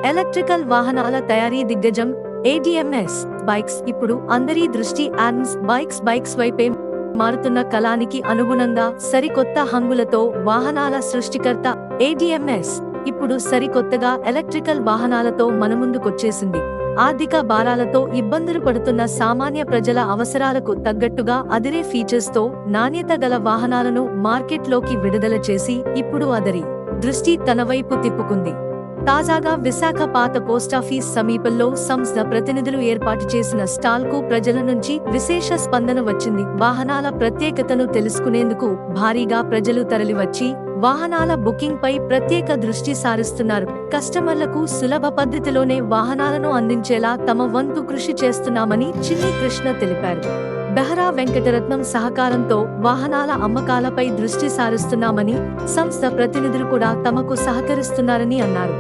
Electrical వాహనాల తయారీ దిగ్గజం ఏడిఎంఎస్ బైక్స్ ఇప్పుడు అందరి దృష్టి ఆడమ్స్ బైక్స్ వైపే మారుతున్న కాలానికి అనుగుణంగా సరికొత్త హంగులతో వాహనాల సృష్టికర్త ఏడిఎంఎస్ ఇప్పుడు సరికొత్తగా ఎలక్ట్రికల్ వాహనాలతో మనముందుకొచ్చేసింది. ఆర్థిక భారాలతో ఇబ్బందులు పడుతున్న సామాన్య ప్రజల అవసరాలకు తగ్గట్టుగా అదిరే ఫీచర్స్ తో నాణ్యత గల వాహనాలను మార్కెట్లోకి విడుదల చేసి ఇప్పుడు అదరి దృష్టి తన వైపు తిప్పుకుంది. తాజాగా విశాఖ పాత పోస్టాఫీస్ సమీపంలో సంస్థ ప్రతినిధులు ఏర్పాటు చేసిన స్టాల్ కు ప్రజల నుంచి విశేష స్పందన వచ్చింది. వాహనాల ప్రత్యేకతను తెలుసుకునేందుకు భారీగా ప్రజలు తరలివచ్చి వాహనాల బుకింగ్ పై ప్రత్యేక దృష్టి సారిస్తున్నారు. కస్టమర్లకు సులభ పద్ధతిలోనే వాహనాలను అందించేలా తమ వంతు కృషి చేస్తున్నామని చిన్ని కృష్ణ తెలిపారు. బెహరా వెంకటరత్నం సహకారంతో వాహనాల అమ్మకాలపై దృష్టి సారిస్తున్నామని, సంస్థ ప్రతినిధులు కూడా తమకు సహకరిస్తున్నారని అన్నారు.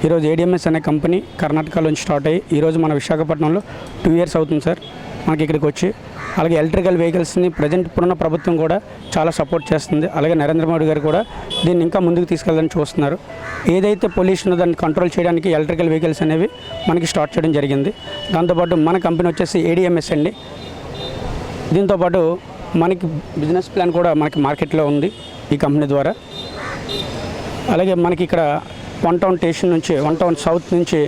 ఈరోజు ఏడిఎంఎస్ అనే కంపెనీ కర్ణాటకలోంచి స్టార్ట్ అయ్యి ఈరోజు మన విశాఖపట్నంలో 2 years అవుతుంది సార్ మనకి ఇక్కడికి వచ్చి. అలాగే ఎలక్ట్రికల్ వెహికల్స్ని ప్రజెంట్ ఇప్పుడున్న ప్రభుత్వం కూడా చాలా సపోర్ట్ చేస్తుంది. అలాగే నరేంద్ర మోడీ గారు కూడా దీన్ని ఇంకా ముందుకు తీసుకెళ్ళాలని చూస్తున్నారు. ఏదైతే పొల్యూషన్ దాన్ని కంట్రోల్ చేయడానికి ఎలక్ట్రికల్ వెహికల్స్ అనేవి మనకి స్టార్ట్ చేయడం జరిగింది. దాంతోపాటు మన కంపెనీ వచ్చేసి ఏడిఎంఎస్ అండి. దీంతోపాటు మనకి బిజినెస్ ప్లాన్ కూడా మనకి మార్కెట్లో ఉంది ఈ కంపెనీ ద్వారా. అలాగే మనకి ఇక్కడ 1 Town స్టేషన్ నుంచి 1 Town సౌత్ నుంచి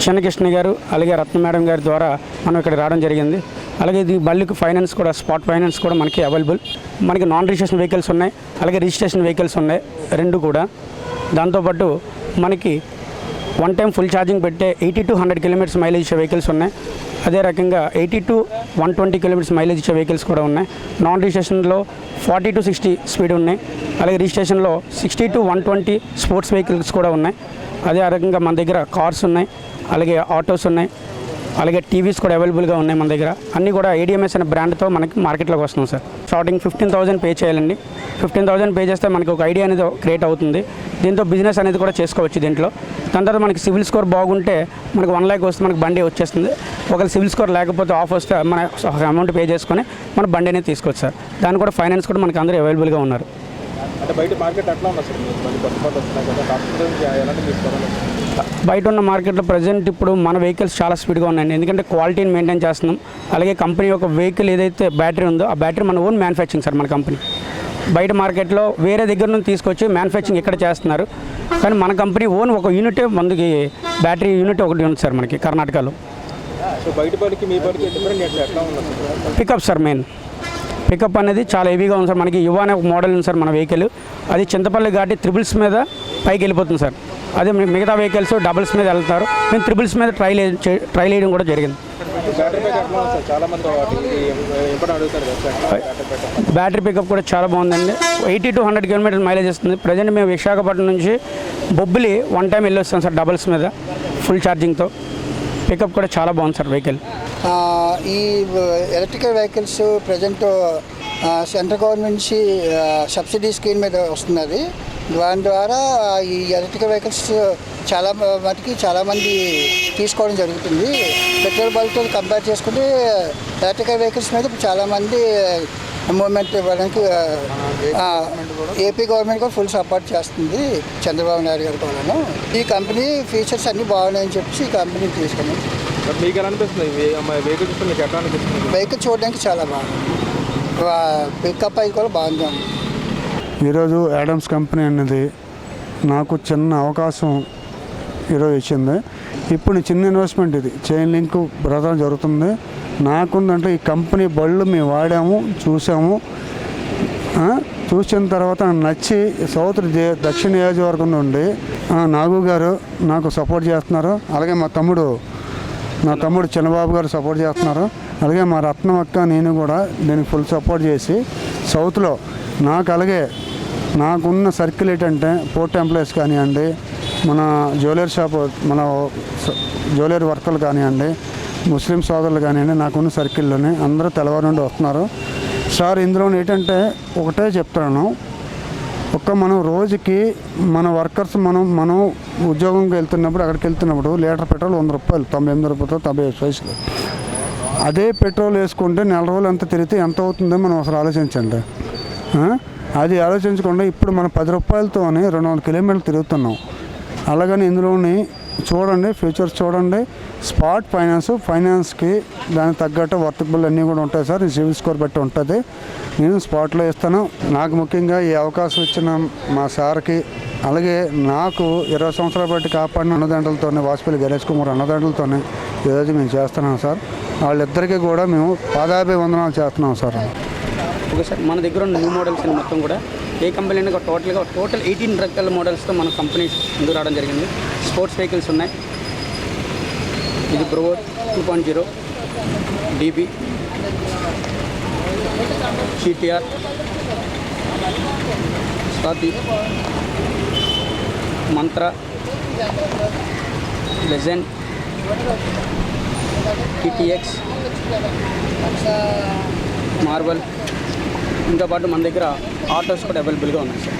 చిన్నకృష్ణ గారు అలాగే రత్న మేడం గారి ద్వారా మనం ఇక్కడ రావడం జరిగింది. అలాగే ఇది బళ్ళకి ఫైనాన్స్ కూడా స్పాట్ ఫైనాన్స్ కూడా మనకి అవైలబుల్. మనకి నాన్ రిజిస్ట్రేషన్ వెహికల్స్ ఉన్నాయి, అలాగే రిజిస్ట్రేషన్ వెహికల్స్ ఉన్నాయి, రెండు కూడా. దాంతోపాటు మనకి 1 time ఫుల్ ఛార్జింగ్ పెట్టే 80 to 100 kilometers మైలేజ్ ఇచ్చే వెహికల్స్ ఉన్నాయి. అదే రకంగా 80 to 120 kilometers మైలేజ్ ఇచ్చే వెహికల్స్ కూడా ఉన్నాయి. నాన్ రిజిస్ట్రేషన్లో 40 to 60 స్పీడ్ ఉన్నాయి. అలాగే రిజిస్ట్రేషన్లో 60 to 120 స్పోర్ట్స్ వెహికల్స్ కూడా ఉన్నాయి. అదే రకంగా మన దగ్గర కార్స్ ఉన్నాయి, అలాగే ఆటోస్ ఉన్నాయి, అలాగే టీవీస్ కూడా అవైలబుల్గా ఉన్నాయి మన దగ్గర. అన్నీ కూడా ఏడిఎంఎస్ అనే బ్రాండ్తో మనకి మార్కెట్లోకి వస్తున్నాం సార్. స్టార్టింగ్ 15,000 పే చేయాలండి. 15,000 పే చేస్తే మనకి ఒక ఐడియా అనేది క్రియేట్ అవుతుంది. దీంతో బిజినెస్ అనేది కూడా చేసుకోవచ్చు దీంట్లో. దాని తర్వాత మనకి సివిల్ స్కోర్ బాగుంటే మనకి 1 lakh వస్తే మనకి బండి వచ్చేస్తుంది. ఒకవేళ సివిల్ స్కోర్ లేకపోతే ఆఫ్ వస్తే మన అమౌంట్ పే చేసుకొని మన బండి అనేది తీసుకోవచ్చు సార్. దాని కూడా ఫైనాన్స్ కూడా మనకి అందరూ అవైలబుల్గా ఉన్నారు. బయట ఉన్న మార్కెట్లో ప్రజెంట్ ఇప్పుడు మన వెహికల్స్ చాలా స్పీడ్గా ఉన్నాయండి. ఎందుకంటే క్వాలిటీని మెయింటైన్ చేస్తున్నాం. అలాగే కంపెనీ యొక్క వెహికల్ ఏదైతే బ్యాటరీ ఉందో ఆ బ్యాటరీ మన ఓన్ మ్యానుఫ్యాక్చరింగ్ సార్ మన కంపెనీ. బయట మార్కెట్లో వేరే దగ్గర నుంచి తీసుకొచ్చి మ్యానుఫ్యాక్చరింగ్ ఇక్కడ చేస్తున్నారు. కానీ మన కంపెనీ ఓన్ ఒక యూనిట్ ముందుకి బ్యాటరీ యూనిట్ ఒకటి ఉంది సార్ మనకి కర్ణాటకలో. పికప్ సార్ మెయిన్ పికప్ అనేది చాలా హెవీగా ఉంది సార్. మనకి యువ అనే ఒక మోడల్ ఉంది సార్ మన వెహికల్. అది చింతపల్లి ఘాటి త్రిబుల్స్ మీద పైకి వెళ్ళిపోతుంది సార్. అదే మిగతా వెహికల్స్ డబుల్స్ మీద వెళ్తారు. మేము త్రిబుల్స్ మీద ట్రైల్ వేయడం కూడా జరిగింది. బ్యాటరీ పికప్ కూడా చాలా బాగుందండి. 80 to 100 kilometers మైలేజ్ ఇస్తుంది. ప్రజెంట్ మేము విశాఖపట్నం నుంచి బొబ్బిలి 1 time వెళ్ళి వస్తాం సార్ డబుల్స్ మీద ఫుల్ ఛార్జింగ్తో. పికప్ కూడా చాలా బాగుంది సార్ వెహికల్. ఈ electrical vehicles present central government నుంచి సబ్సిడీ స్కీమ్ మీద వస్తున్నది. దాని ద్వారా ఈ ఎలక్ట్రికల్ వెహికల్స్ చాలామంది తీసుకోవడం జరుగుతుంది. పెట్రోల్ బల్క్తో కంపేర్ చేసుకుంటే ఎలక్ట్రికల్ వెహికల్స్ మీద చాలామంది మూవ్మెంట్ ఇవ్వడానికి ఏపీ గవర్నమెంట్ కూడా ఫుల్ సపోర్ట్ చేస్తుంది. చంద్రబాబు నాయుడు గారు కూడా ఈ కంపెనీ ఫీచర్స్ అన్నీ బాగున్నాయని చెప్పి ఈ కంపెనీ తీసుకున్నాం. మీకు ఎలా అనిపిస్తుంది వెహికల్ చూడడానికి చాలా బాగుంది. పికప్ అయి కూడా బాగుంది. ఈరోజు యాడమ్స్ కంపెనీ అనేది నాకు చిన్న అవకాశం ఈరోజు ఇచ్చింది. ఇప్పుడు చిన్న ఇన్వెస్ట్మెంట్ ఇది చైన్ లింక్ బ్రదర్ జరుగుతుంది. నాకుందంటే ఈ కంపెనీ బళ్ళు మేము వాడాము, చూసాము. చూసిన తర్వాత నచ్చి దక్షిణ నియోజకవర్గం నుండి నాగు గారు నాకు సపోర్ట్ చేస్తున్నారు. అలాగే నా తమ్ముడు చిన్నబాబు గారు సపోర్ట్ చేస్తున్నారు. అలాగే మా రత్నం అక్క నేను కూడా దీనికి ఫుల్ సపోర్ట్ చేసి సౌత్లో అలాగే నాకున్న సర్కిల్ ఏంటంటే పోర్ట్ ఎంప్లాయీస్ కానివ్వండి, మన జ్యువెలరీ వర్కర్లు కానివ్వండి, ముస్లిం సోదరులు కానివ్వండి, నాకున్న సర్కిల్లోనే అందరూ తెల్లవారు నుండి వస్తున్నారు. సార్ ఇందులో ఏంటంటే ఒకటే చెప్తాను, మనం రోజుకి మన వర్కర్స్ మనం ఉద్యోగంకి వెళ్తున్నప్పుడు అక్కడికి వెళ్తున్నప్పుడు లీటర్ పెట్రోల్ 100 రూపాయలు, 98 రూపాయలు 95 పైసలు. అదే పెట్రోల్ వేసుకుంటే నెల రోజులు ఎంత తిరిగితే ఎంత అవుతుందో మనం అసలు ఆలోచించండి. అది ఆలోచించకుండా ఇప్పుడు మనం 10 రూపాయలతోనే 200 కిలోమీటర్లు తిరుగుతున్నాం. అలాగని ఇందులోని చూడండి, ఫ్యూచర్స్ చూడండి. స్పాట్ ఫైనాన్స్కి దానికి తగ్గట్టు వర్తబుల్ అన్నీ కూడా ఉంటాయి సార్. సివిల్ స్కోర్ బట్టి ఉంటుంది. నేను స్పాట్లో ఇస్తాను. నాకు ముఖ్యంగా ఈ అవకాశం ఇచ్చిన మా సార్కి, అలాగే నాకు 20 సంవత్సరాల బట్టి కాపాడిన అన్నదండలతోనే, వాసుపల్లి గణేష్ కుమార్ అన్నదండలతోనే ఈరోజు మేము చేస్తున్నాం సార్. వాళ్ళిద్దరికీ కూడా మేము పాదాభివందనాలు చేస్తున్నాం సార్. ఓకే సార్, మన దగ్గర ఉన్న న్యూ మోడల్స్ మొత్తం కూడా ఏ కంపెనీ అయినా టోటల్ 18 రకాల మోడల్స్తో మన కంపెనీ ముందుకు రావడం జరిగింది. స్పోర్ట్స్ వెహికల్స్ ఉన్నాయి. ఇది బ్రో 2.0 డీబీ, సిటిఆర్, స్వాతి, మంత్ర, లెజెండ్, టీటీఎక్స్, మార్వల్, ఇంకా పాటు మన దగ్గర ఆటోస్ కూడా అవైలబుల్గా ఉన్నాయి సార్.